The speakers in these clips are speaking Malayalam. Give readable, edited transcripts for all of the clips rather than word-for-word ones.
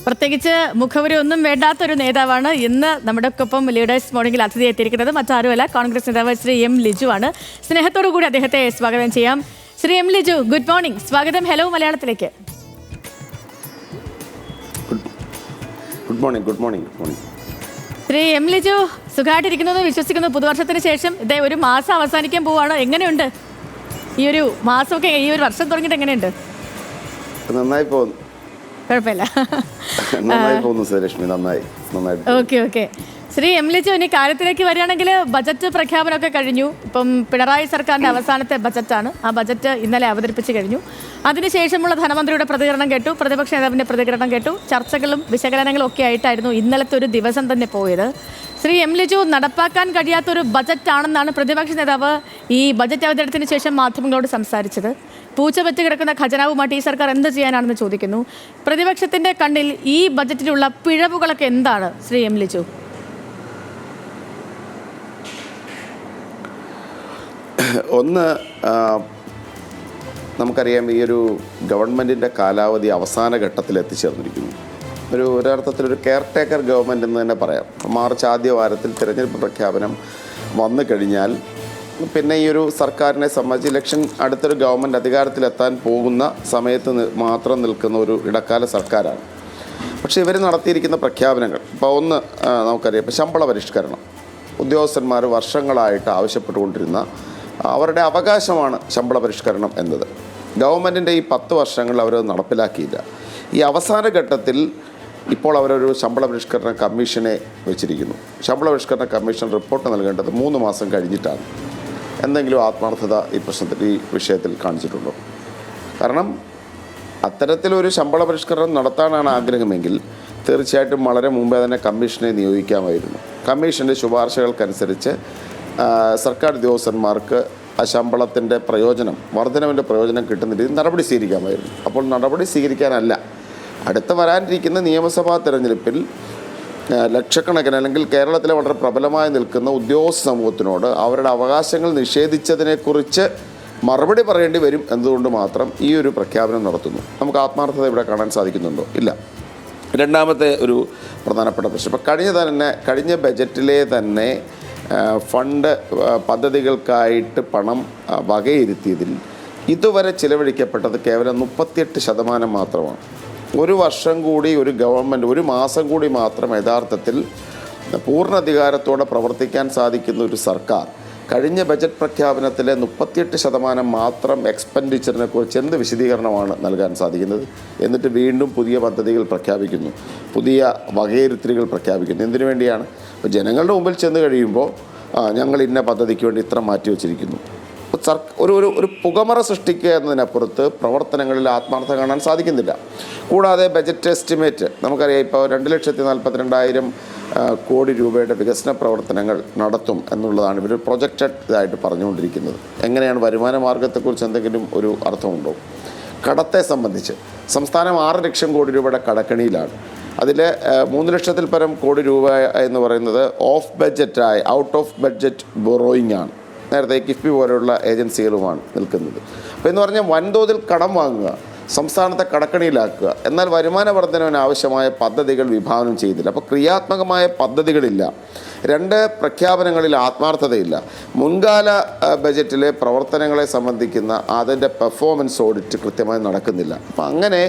പ്രത്യേകിച്ച് മുഖവരി ഒന്നും വേണ്ടാത്തൊരു നേതാവാണ് ഇന്ന് നമ്മുടെ ഒപ്പം ലീഡേഴ്സ് മോർണിംഗിൽ അതിഥി എത്തിയിരിക്കുന്നത്. മറ്റാരുമല്ല, കോൺഗ്രസ് നേതാവ് ശ്രീ എം ലിജു ആണ്. സ്നേഹത്തോടു കൂടി അദ്ദേഹത്തെ സ്വാഗതം ചെയ്യാം. Shri M Liju, good morning, സ്വാഗതം ഹലോ മലയാളത്തിലേക്ക്. Good morning. Good morning. Good morning. Shri M Liju, സുഖമായിട്ടിരിക്കുന്നു എന്ന് വിശ്വസിക്കുന്നു. പുതുവർഷത്തിന് ശേഷം ഇതേ ഒരു മാസം അവസാനിക്കാൻ പോവാണ്. എങ്ങനെയുണ്ട് ഈ ഒരു മാസമൊക്കെ, ഈ ഒരു വർഷം തുടങ്ങിയിട്ട് എങ്ങനെയുണ്ട്? നന്നായി പോകുന്നു. കുഴപ്പമില്ല, നന്നായി പോകുന്നു ശ്രീലക്ഷ്മി, നന്നായി. ഓക്കെ. ശ്രീ എം ലിജു, ഇനി കാര്യത്തിലേക്ക് വരികയാണെങ്കിൽ ബജറ്റ് പ്രഖ്യാപനമൊക്കെ കഴിഞ്ഞു. ഇപ്പം പിണറായി സർക്കാരിൻ്റെ അവസാനത്തെ ബജറ്റാണ്. ആ ബജറ്റ് ഇന്നലെ അവതരിപ്പിച്ച് കഴിഞ്ഞു. അതിനുശേഷമുള്ള ധനമന്ത്രിയുടെ പ്രതികരണം കേട്ടു, പ്രതിപക്ഷ നേതാവിൻ്റെ പ്രതികരണം കേട്ടു. ചർച്ചകളും വിശകലനങ്ങളും ഒക്കെ ആയിട്ടായിരുന്നു ഇന്നലത്തെ ഒരു ദിവസം തന്നെ പോയത്. ശ്രീ എം ലിജു, നടപ്പാക്കാൻ കഴിയാത്തൊരു ബജറ്റാണെന്നാണ് പ്രതിപക്ഷ നേതാവ് ഈ ബജറ്റ് അവതരണത്തിന് ശേഷം മാധ്യമങ്ങളോട് സംസാരിച്ചത്. പൂച്ച വെച്ച് കിടക്കുന്ന ഖജനാവുമായിട്ട് ഈ സർക്കാർ എന്ത് ചെയ്യാനാണെന്ന് ചോദിക്കുന്നു. പ്രതിപക്ഷത്തിൻ്റെ കണ്ണിൽ ഈ ബജറ്റിലുള്ള പിഴവുകളൊക്കെ എന്താണ് ശ്രീ എം ലിജു? ഒന്ന്, നമുക്കറിയാം ഈ ഒരു ഗവൺമെൻറ്റിൻ്റെ കാലാവധി അവസാന ഘട്ടത്തിൽ എത്തിച്ചേർന്നിരിക്കുന്നു. ഒരർത്ഥത്തിലൊരു കെയർ ടേക്കർ ഗവൺമെൻറ് എന്ന് തന്നെ പറയാം. മാർച്ച് ആദ്യ വാരത്തിൽ തിരഞ്ഞെടുപ്പ് പ്രഖ്യാപനം വന്നു കഴിഞ്ഞാൽ പിന്നെ ഈ ഒരു സർക്കാരിനെ സംബന്ധിച്ച് ഇലക്ഷൻ അടുത്തൊരു ഗവൺമെൻറ് അധികാരത്തിലെത്താൻ പോകുന്ന സമയത്ത് മാത്രം നിൽക്കുന്ന ഒരു ഇടക്കാല സർക്കാരാണ്. പക്ഷേ ഇവർ നടത്തിയിരിക്കുന്ന പ്രഖ്യാപനങ്ങൾ ഇപ്പോൾ ഒന്ന് നമുക്കറിയാം. ഇപ്പോൾ ശമ്പള പരിഷ്കരണം ഉദ്യോഗസ്ഥന്മാർ വർഷങ്ങളായിട്ട് ആവശ്യപ്പെട്ടുകൊണ്ടിരുന്ന അവരുടെ അവകാശമാണ് ശമ്പള പരിഷ്കരണം എന്നത്. ഗവൺമെൻറ്റിൻ്റെ ഈ 10 വർഷങ്ങളിൽ അവരത് നടപ്പിലാക്കിയില്ല. ഈ അവസാന ഘട്ടത്തിൽ ഇപ്പോൾ അവരൊരു ശമ്പള പരിഷ്കരണ കമ്മീഷനെ വെച്ചിരിക്കുന്നു. ശമ്പള പരിഷ്കരണ കമ്മീഷൻ റിപ്പോർട്ട് നൽകേണ്ടത് 3 മാസം കഴിഞ്ഞിട്ടാണ്. എന്തെങ്കിലും ആത്മാർത്ഥത ഈ വിഷയത്തിൽ കാണിച്ചിട്ടുണ്ടോ? കാരണം അത്തരത്തിലൊരു ശമ്പള പരിഷ്കരണം നടത്താനാണ് ആഗ്രഹമെങ്കിൽ തീർച്ചയായിട്ടും വളരെ മുമ്പേ തന്നെ കമ്മീഷനെ നിയോഗിക്കാമായിരുന്നു. കമ്മീഷൻ്റെ ശുപാർശകൾക്കനുസരിച്ച് സർക്കാർ ഉദ്യോഗസ്ഥന്മാർക്ക് ആ ശമ്പളത്തിൻ്റെ പ്രയോജനം, വർധനവിൻ്റെ പ്രയോജനം കിട്ടുന്ന രീതിയിൽ നടപടി സ്വീകരിക്കാമായിരുന്നു. അപ്പോൾ നടപടി സ്വീകരിക്കാനല്ല, അടുത്ത വരാനിരിക്കുന്ന നിയമസഭാ തെരഞ്ഞെടുപ്പിൽ ലക്ഷക്കണക്കിന് അല്ലെങ്കിൽ കേരളത്തിലെ വളരെ പ്രബലമായി നിൽക്കുന്ന ഉദ്യോഗസ്ഥ സമൂഹത്തിനോട് അവരുടെ അവകാശങ്ങൾ നിഷേധിച്ചതിനെക്കുറിച്ച് മറുപടി പറയേണ്ടി വരും എന്നതുകൊണ്ട് മാത്രം ഈ ഒരു പ്രഖ്യാപനം നടത്തുന്നു. നമുക്ക് ആത്മാർത്ഥത ഇവിടെ കാണാൻ സാധിക്കുന്നുണ്ടോ? ഇല്ല. രണ്ടാമത്തെ ഒരു പ്രധാനപ്പെട്ട പ്രശ്നം, ഇപ്പോൾ കഴിഞ്ഞ ബജറ്റിലെ തന്നെ ഫണ്ട് പദ്ധതികൾക്കായിട്ട് പണം വകയിരുത്തിയതിൽ ഇതുവരെ ചിലവഴിക്കപ്പെട്ടത് കേവലം 38% മാത്രമാണ്. ഒരു വർഷം കൂടി ഒരു ഗവൺമെൻറ്, ഒരു മാസം കൂടി മാത്രം യഥാർത്ഥത്തിൽ പൂർണ്ണാധികാരത്തോടെ പ്രവർത്തിക്കാൻ സാധിക്കുന്ന ഒരു സർക്കാർ കഴിഞ്ഞ ബജറ്റ് പ്രഖ്യാപനത്തിലെ 38% മാത്രം എക്സ്പെൻഡിച്ചറിനെ കുറിച്ച് എന്ത് വിശദീകരണമാണ് നൽകാൻ സാധിക്കുന്നത്? എന്നിട്ട് വീണ്ടും പുതിയ പദ്ധതികൾ പ്രഖ്യാപിക്കുന്നു, പുതിയ വകയിരുത്തലുകൾ പ്രഖ്യാപിക്കുന്നു. എന്തിനു വേണ്ടിയാണ്? ഇപ്പോൾ ജനങ്ങളുടെ മുമ്പിൽ ചെന്ന് കഴിയുമ്പോൾ ഞങ്ങൾ ഇന്ന പദ്ധതിക്ക് വേണ്ടി ഇത്ര മാറ്റി വച്ചിരിക്കുന്നു. ഒരു പുകമറ സൃഷ്ടിക്കുക എന്നതിനപ്പുറത്ത് പ്രവർത്തനങ്ങളിൽ ആത്മാർത്ഥത കാണാൻ സാധിക്കുന്നില്ല. കൂടാതെ ബജറ്റ് എസ്റ്റിമേറ്റ് നമുക്കറിയാം. ഇപ്പോൾ 2,42,000 കോടി രൂപയുടെ വികസന പ്രവർത്തനങ്ങൾ നടത്തും എന്നുള്ളതാണ് ഇവർ പ്രൊജക്റ്റഡ് ഇതായിട്ട് പറഞ്ഞുകൊണ്ടിരിക്കുന്നത്. എങ്ങനെയാണ്? വരുമാന മാർഗത്തെക്കുറിച്ച് എന്തെങ്കിലും ഒരു അർത്ഥമുണ്ടോ? കടത്തെ സംബന്ധിച്ച് സംസ്ഥാനം 6 ലക്ഷം കോടി രൂപയുടെ കടക്കണിയിലാണ്. അതിൽ 3 ലക്ഷത്തിൽ പരം കോടി രൂപ എന്ന് പറയുന്നത് ഔട്ട് ഓഫ് ബഡ്ജറ്റ് ബൊറോയിങ് ആണ്. നേരത്തെ കിഫ്ബി പോലെയുള്ള ഏജൻസികളുമാണ് നിൽക്കുന്നത്. അപ്പോൾ എന്ന് പറഞ്ഞാൽ വൻതോതിൽ കടം വാങ്ങുക, സംസ്ഥാനത്തെ കടക്കണിയിലാക്കുക, എന്നാൽ വരുമാന വർധനവിന് ആവശ്യമായ പദ്ധതികൾ വിഭാവനം ചെയ്യുന്നില്ല. അപ്പോൾ ക്രിയാത്മകമായ പദ്ധതികളില്ല. 2 പ്രഖ്യാപനങ്ങളിൽ ആത്മാർത്ഥതയില്ല. മുൻകാല ബജറ്റിലെ പ്രവർത്തനങ്ങളെ സംബന്ധിക്കുന്ന അതിൻ്റെ പെർഫോമൻസ് ഓഡിറ്റ് കൃത്യമായി നടക്കുന്നില്ല. അപ്പോൾ അങ്ങനെ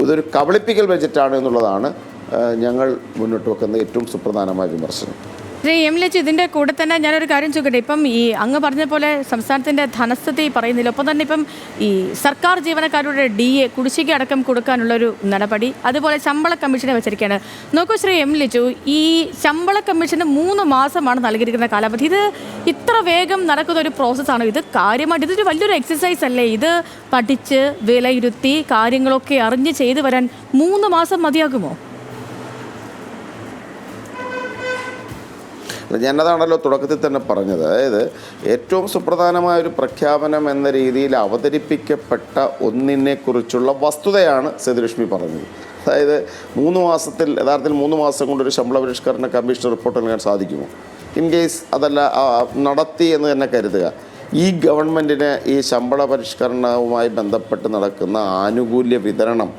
ഇതൊരു കബളിപ്പിക്കൽ ബജറ്റാണ് എന്നുള്ളതാണ് ഞങ്ങൾ മുന്നോട്ട് വെക്കുന്ന ഏറ്റവും സുപ്രധാനമായ വിമർശനം. ശ്രീ എം ലിജു, ഇതിൻ്റെ കൂടെ തന്നെ ഞാനൊരു കാര്യം ചോദിക്കട്ടെ. ഇപ്പം ഈ അങ്ങ് പറഞ്ഞ പോലെ സംസ്ഥാനത്തിൻ്റെ ധനസ്ഥിതി പറയുന്നില്ല. ഒപ്പം തന്നെ ഇപ്പം ഈ സർക്കാർ ജീവനക്കാരുടെ DA കുടിശ്ശിക അടക്കം കൊടുക്കാനുള്ളൊരു നടപടി, അതുപോലെ ശമ്പള കമ്മീഷനെ വെച്ചിരിക്കുകയാണ്. നോക്കൂ ശ്രീ എം ലിജു, ഈ ശമ്പള കമ്മീഷന് 3 മാസമാണ് നൽകിയിരിക്കുന്ന കാലാവധി. ഇത് ഇത്ര വേഗം നടക്കുന്ന ഒരു പ്രോസസ്സാണോ? ഇത് കാര്യമായിട്ട് ഇതൊരു വലിയൊരു എക്സസൈസ് അല്ലേ? ഇത് പഠിച്ച് വിലയിരുത്തി കാര്യങ്ങളൊക്കെ അറിഞ്ഞ് ചെയ്തു വരാൻ 3 മാസം മതിയാകുമോ? ഞാനതാണല്ലോ തുടക്കത്തിൽ തന്നെ പറഞ്ഞത്. അതായത് ഏറ്റവും സുപ്രധാനമായൊരു പ്രഖ്യാപനം എന്ന രീതിയിൽ അവതരിപ്പിക്കപ്പെട്ട ഒന്നിനെക്കുറിച്ചുള്ള വസ്തുതയാണ് സേതുലക്ഷ്മി പറഞ്ഞത്. അതായത് 3 മാസത്തിൽ യഥാർത്ഥത്തിൽ 3 മാസം കൊണ്ടൊരു ശമ്പള പരിഷ്കരണ കമ്മീഷൻ റിപ്പോർട്ട് നൽകാൻ സാധിക്കുമോ? ഇൻ കേസ് അതല്ല നടത്തി എന്ന് തന്നെ കരുതുക, ഈ ഗവൺമെൻറ്റിന് ഈ ശമ്പള പരിഷ്കരണവുമായി ബന്ധപ്പെട്ട് നടക്കുന്ന ആനുകൂല്യ വിതരണം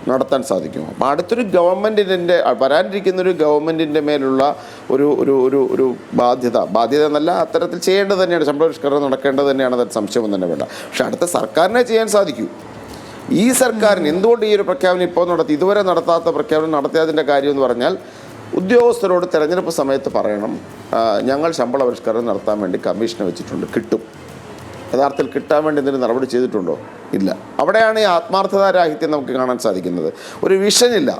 നടത്താൻ സാധിക്കും. അപ്പോൾ അടുത്തൊരു ഗവൺമെൻറ്റിൻ്റെ വരാനിരിക്കുന്നൊരു ഗവൺമെൻറ്റിൻ്റെ മേലുള്ള ഒരു ഒരു ഒരു ഒരു ബാധ്യത എന്നല്ല, അത്തരത്തിൽ ചെയ്യേണ്ടത് തന്നെയാണ്, ശമ്പള പരിഷ്കരണം നടക്കേണ്ടത് തന്നെയാണ്, അതിൽ സംശയമൊന്നും തന്നെ വേണ്ട. പക്ഷെ അടുത്ത സർക്കാരിനെ ചെയ്യാൻ സാധിക്കൂ. ഈ സർക്കാരിന് എന്തുകൊണ്ട് ഈ ഒരു പ്രഖ്യാപനം ഇപ്പോൾ നടത്തി, ഇതുവരെ നടത്താത്ത പ്രഖ്യാപനം നടത്തിയതിൻ്റെ കാര്യം എന്ന് പറഞ്ഞാൽ, ഉദ്യോഗസ്ഥരോട് തെരഞ്ഞെടുപ്പ് സമയത്ത് പറയണം, ഞങ്ങൾ ശമ്പള പരിഷ്കരണം നടത്താൻ വേണ്ടി കമ്മീഷനെ വെച്ചിട്ടുണ്ട്, കിട്ടും. യഥാർത്ഥത്തിൽ കിട്ടാൻ വേണ്ടി എന്തെങ്കിലും നടപടി ചെയ്തിട്ടുണ്ടോ? ഇല്ല. അവിടെയാണ് ഈ ആത്മാർത്ഥതാരാഹിത്യം നമുക്ക് കാണാൻ സാധിക്കുന്നത്. ഒരു വിഷനില്ല,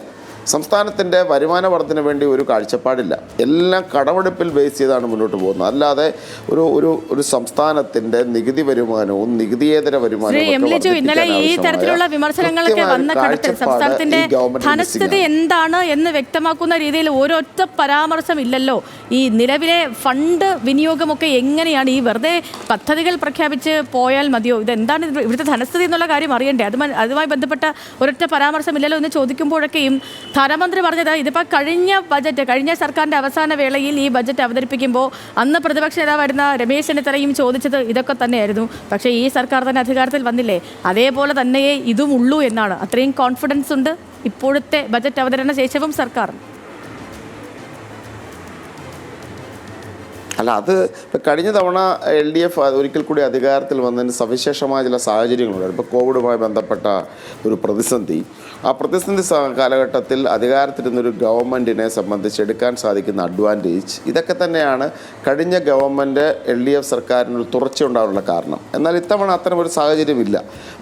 സംസ്ഥാനത്തിൻ്റെ വരുമാന വർധന വേണ്ടി ഒരു കാഴ്ചപ്പാടില്ല, എല്ലാം കടമെടുപ്പിൽ ബേസ് ചെയ്താണ് മുന്നോട്ട് പോകുന്നത്. അല്ലാതെ ഒരു ഒരു ഒരു സംസ്ഥാനത്തിൻ്റെ നികുതി വരുമാനവും നികുതിയേതര വരുമാനവും ഇന്നലെ ഈ തരത്തിലുള്ള വിമർശനങ്ങളൊക്കെ വന്ന ഘട്ടത്തിൽ സംസ്ഥാനത്തിന്റെ ധനസ്ഥിതി എന്താണ് എന്ന് വ്യക്തമാക്കുന്ന രീതിയിൽ ഒരൊറ്റ പരാമർശം ഇല്ലല്ലോ. ഈ നിലവിലെ ഫണ്ട് വിനിയോഗമൊക്കെ എങ്ങനെയാണ്? ഈ വെറുതെ പദ്ധതികൾ പ്രഖ്യാപിച്ച് പോയാൽ മതിയോ? ഇതെന്താണ് ഇവിടുത്തെ ധനസ്ഥിതി എന്നുള്ള കാര്യം അറിയണ്ടേ? അതുമായി ബന്ധപ്പെട്ട ഒരൊറ്റ പരാമർശം ഇല്ലല്ലോ എന്ന് ചോദിക്കുമ്പോഴൊക്കെയും ധനമന്ത്രി പറഞ്ഞത് ഇതിപ്പോൾ കഴിഞ്ഞ സർക്കാരിൻ്റെ അവസാന വേളയിൽ ഈ ബജറ്റ് അവതരിപ്പിക്കുമ്പോൾ അന്ന് പ്രതിപക്ഷ നേതാവായിരുന്ന രമേശ് ചെന്നിത്തലയും ചോദിച്ചത് ഇതൊക്കെ തന്നെയായിരുന്നു. പക്ഷേ ഈ സർക്കാർ തന്നെ അധികാരത്തിൽ വന്നില്ലേ, അതേപോലെ തന്നെയേ ഇതും ഉള്ളൂ എന്നാണ്. അത്രയും കോൺഫിഡൻസ് ഉണ്ട് ഇപ്പോഴത്തെ ബജറ്റ് അവതരണ ശേഷവും സർക്കാർ. അല്ല, അത് ഇപ്പം കഴിഞ്ഞ തവണ LDF ഒരിക്കൽ കൂടി അധികാരത്തിൽ വന്നതിന് സവിശേഷമായ ചില സാഹചര്യങ്ങളുണ്ട്. ഇപ്പോൾ കോവിഡുമായി ബന്ധപ്പെട്ട ഒരു പ്രതിസന്ധി, ആ പ്രതിസന്ധി കാലഘട്ടത്തിൽ അധികാരത്തിലിരുന്നൊരു ഗവൺമെൻറ്റിനെ സംബന്ധിച്ച് എടുക്കാൻ സാധിക്കുന്ന അഡ്വാൻറ്റേജ്, ഇതൊക്കെ തന്നെയാണ് കഴിഞ്ഞ ഗവൺമെൻറ് LDF സർക്കാരിനൊരു തുടർച്ചയുണ്ടാകാനുള്ള കാരണം. എന്നാൽ ഇത്തവണ അത്തരം ഒരു സാഹചര്യമില്ല.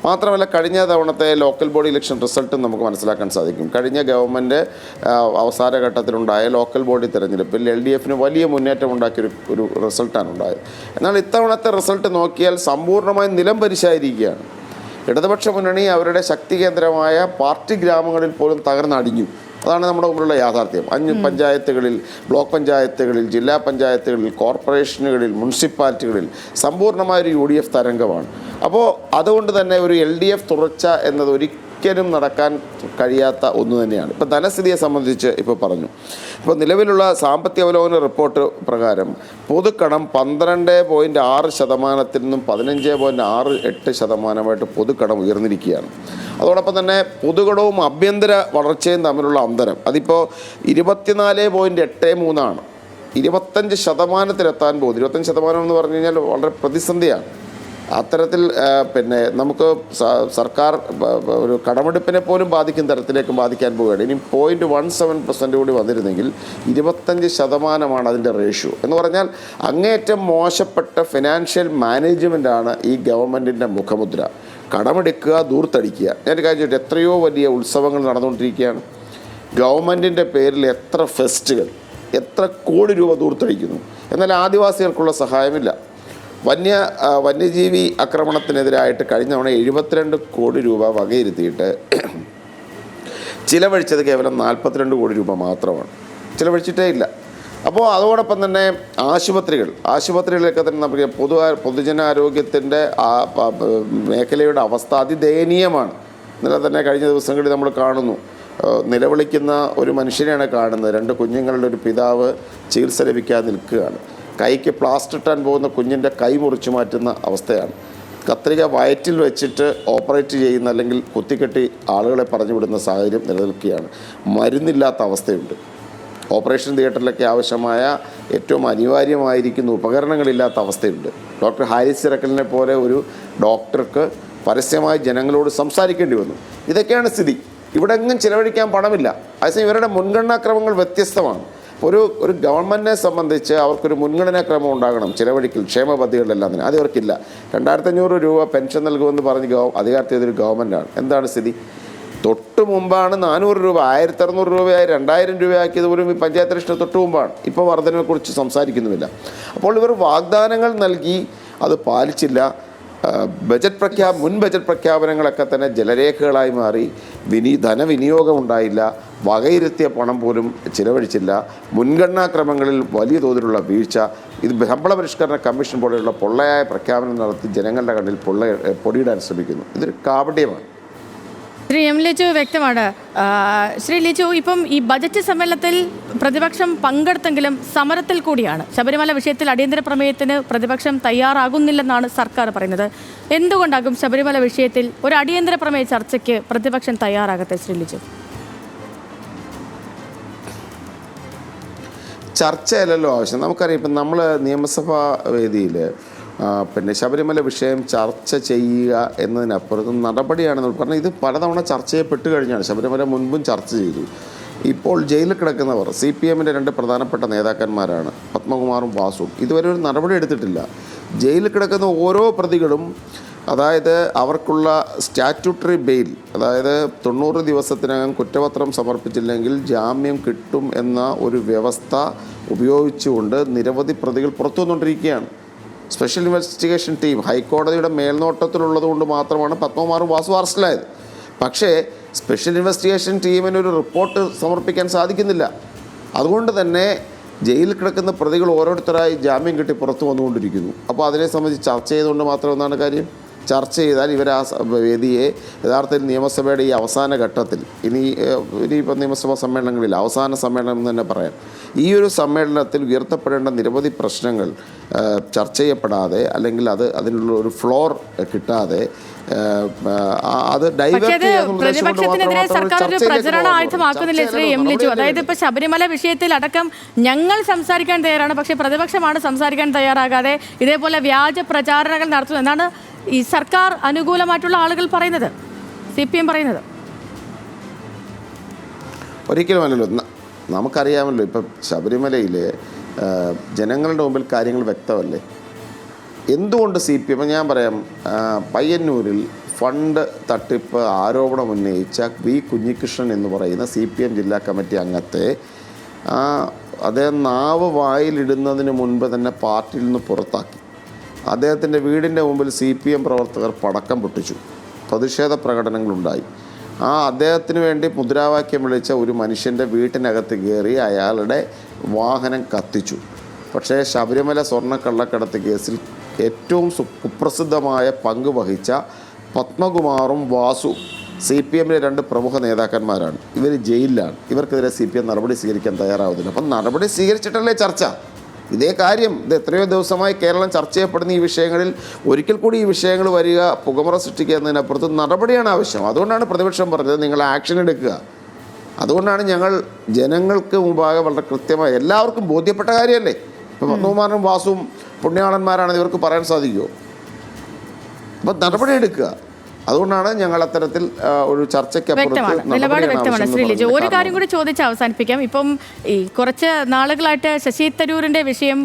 മാത്രമല്ല, കഴിഞ്ഞ തവണത്തെ ലോക്കൽ ബോഡി ഇലക്ഷൻ റിസൾട്ടും നമുക്ക് മനസ്സിലാക്കാൻ സാധിക്കും. കഴിഞ്ഞ ഗവൺമെൻറ് അവസാന ഘട്ടത്തിലുണ്ടായ ലോക്കൽ ബോഡി തെരഞ്ഞെടുപ്പിൽ LDFന് വലിയ മുന്നേറ്റം ഉണ്ടാക്കിയൊരു റിസൾട്ടാണ് ഉണ്ടായത്. എന്നാൽ ഇത്തവണത്തെ റിസൾട്ട് നോക്കിയാൽ സമ്പൂർണ്ണമായും നിലം പരിശായിരിക്കുകയാണ്. ഇടതുപക്ഷ മുന്നണി അവരുടെ ശക്തി കേന്ദ്രമായ പാർട്ടി ഗ്രാമങ്ങളിൽ പോലും തകർന്നടിഞ്ഞു. അതാണ് നമ്മുടെ മുമ്പിലുള്ള യാഥാർത്ഥ്യം. 5 പഞ്ചായത്തുകളിൽ, ബ്ലോക്ക് പഞ്ചായത്തുകളിൽ, ജില്ലാ പഞ്ചായത്തുകളിൽ, കോർപ്പറേഷനുകളിൽ, മുനിസിപ്പാലിറ്റികളിൽ സമ്പൂർണ്ണമായൊരു UDF തരംഗമാണ്. അപ്പോൾ അതുകൊണ്ട് തന്നെ ഒരു LDF തുടർച്ച എന്നത് ഒരിക്കലും നടക്കാൻ കഴിയാത്ത ഒന്ന് തന്നെയാണ്. ഇപ്പോൾ ധനസ്ഥിതിയെ സംബന്ധിച്ച് ഇപ്പോൾ പറഞ്ഞു. ഇപ്പോൾ നിലവിലുള്ള സാമ്പത്തിക അവലോകന റിപ്പോർട്ട് പ്രകാരം പൊതുക്കടം 12.6% നിന്നും 15.68% പൊതുക്കടം ഉയർന്നിരിക്കുകയാണ്. അതോടൊപ്പം തന്നെ പൊതുകടവും ആഭ്യന്തര വളർച്ചയും തമ്മിലുള്ള അന്തരം അതിപ്പോൾ 24.83 25% പോകുന്നു. 25% എന്ന് പറഞ്ഞു കഴിഞ്ഞാൽ വളരെ പ്രതിസന്ധിയാണ്. അത്തരത്തിൽ നമുക്ക് സർക്കാർ ഒരു കടമെടുപ്പിനെ പോലും ബാധിക്കുന്ന തരത്തിലേക്ക് ബാധിക്കാൻ പോവുകയാണ്. ഇനി 0.17% കൂടി വന്നിരുന്നെങ്കിൽ 25% അതിൻ്റെ റേഷ്യോ എന്ന് പറഞ്ഞാൽ അങ്ങേയറ്റം മോശപ്പെട്ട ഫിനാൻഷ്യൽ മാനേജ്മെൻറ്റാണ് ഈ ഗവൺമെൻറ്റിൻ്റെ മുഖമുദ്ര. കടമെടുക്കുക, ദൂർത്തടിക്കുക. ഞാനൊരു കാര്യം ചോദിച്ചു, എത്രയോ വലിയ ഉത്സവങ്ങൾ നടന്നുകൊണ്ടിരിക്കുകയാണ്. ഗവൺമെൻറ്റിൻ്റെ പേരിൽ എത്ര ഫെസ്റ്റുകൾ, എത്ര കോടി രൂപ ദൂർത്തടിക്കുന്നു. എന്നാൽ ആദിവാസികൾക്കുള്ള സഹായമില്ല. വന്യജീവി ആക്രമണത്തിനെതിരായിട്ട് കഴിഞ്ഞ തവണ 72 കോടി രൂപ വകയിരുത്തിയിട്ട് ചിലവഴിച്ചത് കേവലം 42 കോടി രൂപ മാത്രമാണ്. ചിലവഴിച്ചിട്ടേ ഇല്ല. അപ്പോൾ അതോടൊപ്പം തന്നെ ആശുപത്രികളിലൊക്കെ തന്നെ നമുക്ക് പൊതുജനാരോഗ്യത്തിൻ്റെ മേഖലയുടെ അവസ്ഥ അതിദയനീയമാണ്. ഇന്നലെ തന്നെ കഴിഞ്ഞ ദിവസങ്ങളിൽ നമ്മൾ കാണുന്നു, നിലവിളിക്കുന്ന ഒരു മനുഷ്യനെയാണ് കാണുന്നത്. 2 കുഞ്ഞുങ്ങളുടെ ഒരു പിതാവ് ചികിത്സ ലഭിക്കാതെ നിൽക്കുകയാണ്. കൈക്ക് പ്ലാസ്റ്റർ ഇട്ടാൻ പോകുന്ന കുഞ്ഞിൻ്റെ കൈ മുറിച്ചു മാറ്റുന്ന അവസ്ഥയാണ്. കത്രിക വയറ്റിൽ വെച്ചിട്ട് ഓപ്പറേറ്റ് ചെയ്യുന്ന അല്ലെങ്കിൽ കുത്തിക്കെട്ടി ആളുകളെ പറഞ്ഞു വിടുന്ന സാഹചര്യം നിലനിൽക്കുകയാണ്. മരുന്നില്ലാത്ത അവസ്ഥയുണ്ട്. ഓപ്പറേഷൻ തിയേറ്ററിലൊക്കെ ആവശ്യമായ ഏറ്റവും അനിവാര്യമായിരിക്കുന്ന ഉപകരണങ്ങളില്ലാത്ത അവസ്ഥയുണ്ട്. ഡോക്ടർ ഹാരിസ് ഇറക്കലിനെ പോലെ ഒരു ഡോക്ടർക്ക് പരസ്യമായി ജനങ്ങളോട് സംസാരിക്കേണ്ടി വന്നു. ഇതൊക്കെയാണ് സ്ഥിതി. ഇവിടെ എങ്ങും ചിലവഴിക്കാൻ പണമില്ല. അതേസമയം ഇവരുടെ മുൻഗണനാക്രമങ്ങൾ വ്യത്യസ്തമാണ്. ഒരു ഗവൺമെൻറ്റിനെ സംബന്ധിച്ച് അവർക്കൊരു മുൻഗണനാക്രമം ഉണ്ടാകണം ചിലവഴിക്കൽ, ക്ഷേമ പദ്ധതികളിലെല്ലാം തന്നെ. അത് ഇവർക്കില്ല. 2500 രൂപ പെൻഷൻ നൽകുമെന്ന് പറഞ്ഞ് അധികാരത്തിലൊരു ഗവൺമെൻറ്റാണ്. എന്താണ് സ്ഥിതി? തൊട്ട് മുമ്പാണ് 400 രൂപ, 1600 രൂപയായി 2000 രൂപയാക്കിയത് പോലും ഈ പഞ്ചായത്ത് ഇലക്ഷന് തൊട്ട് മുമ്പാണ്. ഇപ്പോൾ വർധനയെക്കുറിച്ച് സംസാരിക്കുന്നുമില്ല. അപ്പോൾ ഇവർ വാഗ്ദാനങ്ങൾ നൽകി അത് പാലിച്ചില്ല. മുൻ ബജറ്റ് പ്രഖ്യാപനങ്ങളൊക്കെ തന്നെ ജലരേഖകളായി മാറി. ധനവിനിയോഗം ഉണ്ടായില്ല. വകയിരുത്തിയ പണം പോലും ചിലവഴിച്ചില്ല. മുൻഗണനാക്രമങ്ങളിൽ വലിയ തോതിലുള്ള വീഴ്ച. ഇത് ശമ്പള പരിഷ്കരണ കമ്മീഷൻ പോലെയുള്ള പൊള്ളയായ പ്രഖ്യാപനം നടത്തി ജനങ്ങളുടെ കണ്ണിൽ പൊടിയിടാൻ ശ്രമിക്കുന്നു. ഇതൊരു കാപട്യമാണ്. ശ്രീ എം ലിജു വ്യക്തമാണ്. ശ്രീ ലിജു, ഇപ്പം ഈ ബജറ്റ് സമ്മേളനത്തിൽ പ്രതിപക്ഷം പങ്കെടുത്തെങ്കിലും സമരത്തിൽ കൂടിയാണ്. ശബരിമല വിഷയത്തിൽ അടിയന്തര പ്രമേയത്തിന് പ്രതിപക്ഷം തയ്യാറാകുന്നില്ലെന്നാണ് സർക്കാർ പറയുന്നത്. എന്തുകൊണ്ടാകും ശബരിമല വിഷയത്തിൽ ഒരു അടിയന്തര പ്രമേയ ചർച്ചയ്ക്ക് പ്രതിപക്ഷം തയ്യാറാകട്ടെ ശ്രീ ലിജു? ചർച്ചയല്ലല്ലോ ആവശ്യം. നമുക്കറിയാം, ഇപ്പം നമ്മൾ നിയമസഭാ വേദിയിൽ പിന്നെ ശബരിമല വിഷയം ചർച്ച ചെയ്യുക എന്നതിനപ്പുറത്ത് നടപടിയാണെന്ന് പറഞ്ഞാൽ ഇത് പലതവണ ചർച്ച ചെയ്യപ്പെട്ട് കഴിഞ്ഞാണ്. ശബരിമല മുൻപും ചർച്ച ചെയ്തു. ഇപ്പോൾ ജയിലിൽ കിടക്കുന്നവർ CPM രണ്ട് പ്രധാനപ്പെട്ട നേതാക്കന്മാരാണ്, പത്മകുമാറും വാസുവും. ഇതുവരെ ഒരു നടപടി എടുത്തിട്ടില്ല. ജയിലിൽ കിടക്കുന്ന ഓരോ പ്രതികളും, അതായത് അവർക്കുള്ള സ്റ്റാറ്റ്യൂട്ടറി ബെയിൽ, അതായത് 90 ദിവസത്തിനകം കുറ്റപത്രം സമർപ്പിച്ചില്ലെങ്കിൽ ജാമ്യം കിട്ടും എന്ന ഒരു വ്യവസ്ഥ ഉപയോഗിച്ചുകൊണ്ട് നിരവധി പ്രതികൾ പുറത്തു വന്നുകൊണ്ടിരിക്കുകയാണ്. സ്പെഷ്യൽ ഇൻവെസ്റ്റിഗേഷൻ ടീം ഹൈക്കോടതിയുടെ മേൽനോട്ടത്തിലുള്ളത് കൊണ്ട് മാത്രമാണ് പത്മകുമാറും വാസു അറസ്റ്റിലായത്. പക്ഷേ സ്പെഷ്യൽ ഇൻവെസ്റ്റിഗേഷൻ ടീമിനൊരു റിപ്പോർട്ട് സമർപ്പിക്കാൻ സാധിക്കുന്നില്ല. അതുകൊണ്ട് തന്നെ ജയിലിൽ കിടക്കുന്ന പ്രതികൾ ഓരോരുത്തരായി ജാമ്യം കിട്ടി പുറത്തു വന്നുകൊണ്ടിരിക്കുന്നു. അപ്പോൾ അതിനെ സംബന്ധിച്ച് ചർച്ച ചെയ്തുകൊണ്ട് മാത്രം എന്നാണ് കാര്യം. ചർച്ച ചെയ്താൽ ഇവർ ആ വേദിയെ യഥാർത്ഥത്തിൽ നിയമസഭയുടെ ഈ അവസാന ഘട്ടത്തിൽ ഇനിയിപ്പോൾ നിയമസഭാ സമ്മേളനങ്ങളിൽ അവസാന സമ്മേളനം എന്ന് തന്നെ പറയാം, ഈ ഒരു സമ്മേളനത്തിൽ ഉയർത്തപ്പെടേണ്ട നിരവധി പ്രശ്നങ്ങൾ ചർച്ച ചെയ്യപ്പെടാതെ, അല്ലെങ്കിൽ അതിനുള്ള ഒരു ഫ്ലോർ കിട്ടാതെ അത് പ്രതിപക്ഷത്തിനെതിരെ സർക്കാർ ഒരു പ്രചരണ ആയുധമാക്കുന്നില്ലേ ശ്രീ എം ലിജു? അതായത് ഇപ്പൊ ശബരിമല വിഷയത്തിൽ അടക്കം ഞങ്ങൾ സംസാരിക്കാൻ തയ്യാറാണ്, പക്ഷേ പ്രതിപക്ഷമാണ് സംസാരിക്കാൻ തയ്യാറാകാതെ ഇതേപോലെ വ്യാജ പ്രചാരണങ്ങൾ നടത്തുന്നു എന്നാണ് ഈ സർക്കാർ അനുകൂലമായിട്ടുള്ള ആളുകൾ പറയുന്നത്, CPM പറയുന്നത്. ഒരിക്കലുമല്ലല്ലോ. നമുക്കറിയാമല്ലോ, ഇപ്പം ശബരിമലയിൽ ജനങ്ങളുടെ മുമ്പിൽ കാര്യങ്ങൾ വ്യക്തമല്ലേ. എന്തുകൊണ്ട് CPM, ഞാൻ പറയാം, പയ്യന്നൂരിൽ ഫണ്ട് തട്ടിപ്പ് ആരോപണം ഉന്നയിച്ച V കുഞ്ഞികൃഷ്ണൻ എന്ന് പറയുന്ന CPM ജില്ലാ കമ്മിറ്റി അംഗത്തെ അദ്ദേഹം നാവ് വായിലിടുന്നതിന് മുൻപ് തന്നെ പാർട്ടിയിൽ നിന്ന് പുറത്താക്കി. അദ്ദേഹത്തിൻ്റെ വീടിൻ്റെ മുമ്പിൽ CPM പ്രവർത്തകർ പടക്കം പൊട്ടിച്ചു, പ്രതിഷേധ പ്രകടനങ്ങളുണ്ടായി. അദ്ദേഹത്തിന് വേണ്ടി മുദ്രാവാക്യം വിളിച്ച ഒരു മനുഷ്യൻ്റെ വീട്ടിനകത്ത് കയറി അയാളുടെ വാഹനം കത്തിച്ചു. പക്ഷേ ശബരിമല സ്വർണ്ണക്കള്ളക്കടത്ത് കേസിൽ ഏറ്റവും കുപ്രസിദ്ധമായ പങ്ക് വഹിച്ച പത്മകുമാറും വാസു CPM രണ്ട് പ്രമുഖ നേതാക്കന്മാരാണ്. ഇവർ ജയിലിലാണ്. ഇവർക്കെതിരെ CPM നടപടി സ്വീകരിക്കാൻ തയ്യാറാവുന്നില്ല. അപ്പം നടപടി സ്വീകരിച്ചിട്ടല്ലേ ചർച്ച. ഇതേ കാര്യം ഇത് എത്രയോ ദിവസമായി കേരളം ചർച്ച ചെയ്യപ്പെടുന്ന ഈ വിഷയങ്ങളിൽ ഒരിക്കൽ കൂടി ഈ വിഷയങ്ങൾ വരിക, പുകമറ സൃഷ്ടിക്കുക എന്നതിനപ്പുറത്ത് നടപടിയാണ് ആവശ്യം. അതുകൊണ്ടാണ് പ്രതിപക്ഷം പറഞ്ഞത് നിങ്ങൾ ആക്ഷൻ എടുക്കുക. അതുകൊണ്ടാണ് ഞങ്ങൾ ജനങ്ങൾക്ക് മുമ്പാകെ വളരെ കൃത്യമായി എല്ലാവർക്കും ബോധ്യപ്പെട്ട കാര്യമല്ലേ. ഇപ്പം പത്മകുമാരനും വാസുവും പുണ്യാളന്മാരാണെന്ന് ഇവർക്ക് പറയാൻ സാധിക്കുമോ? അപ്പം നടപടി എടുക്കുക. അതുകൊണ്ടാണ് ഞങ്ങൾ അത്തരത്തിൽ ഒരു നിലപാട് വ്യക്തമാണ്. ശ്രീ ലിജു, ഒരു കാര്യം കൂടി ചോദിച്ച് അവസാനിപ്പിക്കാം. ഇപ്പം ഈ കുറച്ച് നാളുകളായിട്ട് ശശി തരൂരിൻ്റെ വിഷയം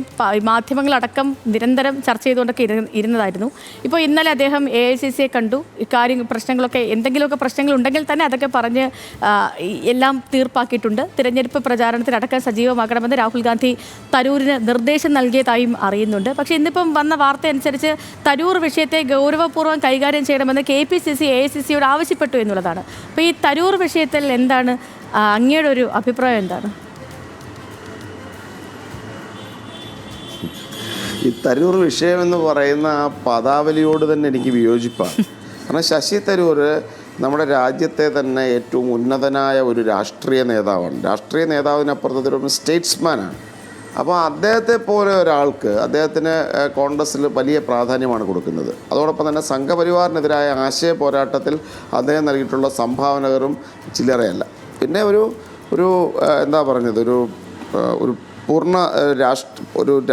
മാധ്യമങ്ങളടക്കം നിരന്തരം ചർച്ച ചെയ്തുകൊണ്ടൊക്കെ ഇരുന്നതായിരുന്നു. ഇപ്പോൾ ഇന്നലെ അദ്ദേഹം AICCയെ കണ്ടു. ഇക്കാര്യം പ്രശ്നങ്ങളൊക്കെ എന്തെങ്കിലുമൊക്കെ പ്രശ്നങ്ങൾ ഉണ്ടെങ്കിൽ തന്നെ അതൊക്കെ പറഞ്ഞ് എല്ലാം തീർപ്പാക്കിയിട്ടുണ്ട്. തിരഞ്ഞെടുപ്പ് പ്രചാരണത്തിനടക്കം സജീവമാക്കണമെന്ന് രാഹുൽ ഗാന്ധി തരൂരിന് നിർദ്ദേശം നൽകിയതായും അറിയുന്നുണ്ട്. പക്ഷേ ഇന്നിപ്പം വന്ന വാർത്ത അനുസരിച്ച് തരൂർ വിഷയത്തെ ഗൗരവപൂർവ്വം കൈകാര്യം ചെയ്യണമെന്ന് KPCC AICCയോട് ആവശ്യപ്പെട്ടു എന്നുള്ളതാണ്. അപ്പോൾ ഈ തരൂർ വിഷയത്തിൽ എന്താണ് അങ്ങയുടെ ഒരു അഭിപ്രായം എന്താണ്? ഈ തരൂർ വിഷയമെന്ന് പറയുന്ന ആ പദാവലിയോട് തന്നെ എനിക്ക് വിയോജിപ്പാണ്. കാരണം ശശി തരൂർ നമ്മുടെ രാജ്യത്തെ തന്നെ ഏറ്റവും ഉന്നതനായ ഒരു രാഷ്ട്രീയ നേതാവാണ്. രാഷ്ട്രീയ നേതാവിനപ്പുറത്തൊരു സ്റ്റേറ്റ്സ്മാനാണ്. അപ്പോൾ അദ്ദേഹത്തെ പോലെ ഒരാൾക്ക് അദ്ദേഹത്തിന് കോൺഗ്രസ്സിൽ വലിയ പ്രാധാന്യമാണ് കൊടുക്കുന്നത്. അതോടൊപ്പം തന്നെ സംഘപരിവാറിനെതിരായ ആശയ പോരാട്ടത്തിൽ അദ്ദേഹം നൽകിയിട്ടുള്ള സംഭാവനകളും ചില്ലറയല്ല. പിന്നെ ഒരു എന്താ പറഞ്ഞത്, ഒരു പൂർണ്ണ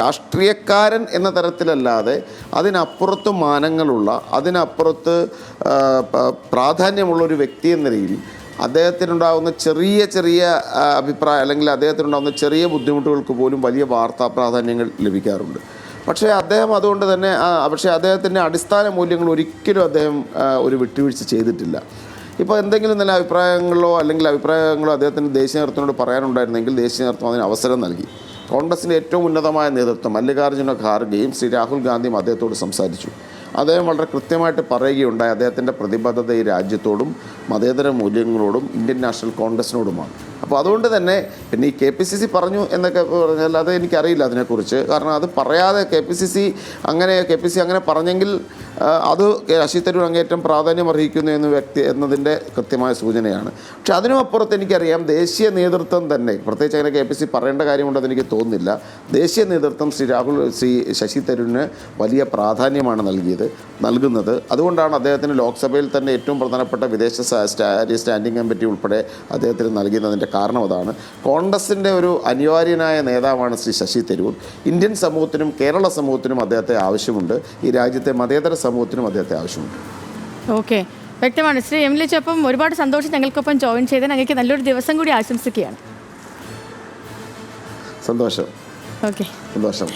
രാഷ്ട്രീയക്കാരൻ എന്ന തരത്തിലല്ലാതെ അതിനപ്പുറത്ത് മാനങ്ങളുള്ള, അതിനപ്പുറത്ത് പ്രാധാന്യമുള്ള ഒരു വ്യക്തി എന്ന രീതിയിൽ അദ്ദേഹത്തിനുണ്ടാകുന്ന ചെറിയ അഭിപ്രായം, അല്ലെങ്കിൽ അദ്ദേഹത്തിനുണ്ടാകുന്ന ചെറിയ ബുദ്ധിമുട്ടുകൾക്ക് പോലും വലിയ വാർത്താ പ്രാധാന്യങ്ങൾ ലഭിക്കാറുണ്ട്. പക്ഷേ അദ്ദേഹം അതുകൊണ്ട് തന്നെ അദ്ദേഹത്തിൻ്റെ അടിസ്ഥാന മൂല്യങ്ങൾ ഒരിക്കലും അദ്ദേഹം ഒരു വിട്ടുവീഴ്ച ചെയ്തിട്ടില്ല. ഇപ്പോൾ എന്തെങ്കിലും നല്ല അഭിപ്രായങ്ങളോ അദ്ദേഹത്തിൻ്റെ ദേശീയ നേതൃത്വത്തിനോട് പറയാനുണ്ടായിരുന്നെങ്കിൽ ദേശീയ നേതൃത്വം അതിന് അവസരം നൽകി. കോൺഗ്രസിൻ്റെ ഏറ്റവും ഉന്നതമായ നേതൃത്വം മല്ലികാർജ്ജുന ഖാർഗെയും ശ്രീ രാഹുൽ ഗാന്ധിയും അദ്ദേഹത്തോട് സംസാരിച്ചു. അദ്ദേഹം വളരെ കൃത്യമായിട്ട് പറയുകയുണ്ടായി, അദ്ദേഹത്തിൻ്റെ പ്രതിബദ്ധത ഈ രാജ്യത്തോടും മതേതര മൂല്യങ്ങളോടും ഇന്ത്യൻ നാഷണൽ കോൺഗ്രസിനോടുമാണ്. അപ്പോൾ അതുകൊണ്ട് തന്നെ പിന്നെ ഈ KPCC പറഞ്ഞു എന്നൊക്കെ പറഞ്ഞാൽ അത് എനിക്കറിയില്ല അതിനെക്കുറിച്ച്. കാരണം അത് പറയാതെ KPCC അങ്ങനെ പറഞ്ഞെങ്കിൽ അത് ശശി തരൂർ അങ്ങേറ്റം പ്രാധാന്യം അർഹിക്കുന്നു എന്നതിൻ്റെ കൃത്യമായ സൂചനയാണ്. പക്ഷെ അതിനുമപ്പുറത്ത് എനിക്കറിയാം ദേശീയ നേതൃത്വം തന്നെ, പ്രത്യേകിച്ച് അങ്ങനെ KPC പറയേണ്ട കാര്യമുണ്ടെന്ന് എനിക്ക് തോന്നുന്നില്ല, ദേശീയ നേതൃത്വം ശ്രീ ശശി തരൂരിന് വലിയ പ്രാധാന്യമാണ് നൽകുന്നത്. അതുകൊണ്ടാണ് അദ്ദേഹത്തിന് ലോക്സഭയിൽ തന്നെ ഏറ്റവും പ്രധാനപ്പെട്ട വിദേശ സ്റ്റാൻഡിംഗ് കമ്മിറ്റി ഉൾപ്പെടെ അദ്ദേഹത്തിന് നൽകുന്നതിൻ്റെ കാരണം അതാണ്. കോൺഗ്രസിൻ്റെ ഒരു അനിവാര്യനായ നേതാവാണ് ശ്രീ ശശി തരൂർ. ഇന്ത്യൻ സമൂഹത്തിനും കേരള സമൂഹത്തിനും അദ്ദേഹത്തെ ആവശ്യമുണ്ട്. ഈ രാജ്യത്തെ മതേതര സമൂഹത്തിനും അദ്ദേഹത്തെ ആവശ്യമുണ്ട്. ഓക്കെ, വ്യക്തമാണ്. ശ്രീ എം ലിച്ചൊപ്പം ഒരുപാട് സന്തോഷം ഞങ്ങൾക്കൊപ്പം ജോയിൻ ചെയ്ത്. ഞങ്ങൾക്ക് നല്ലൊരു ദിവസം കൂടി ആശംസിക്കുകയാണ്. സന്തോഷം. ഓക്കെ, സന്തോഷം.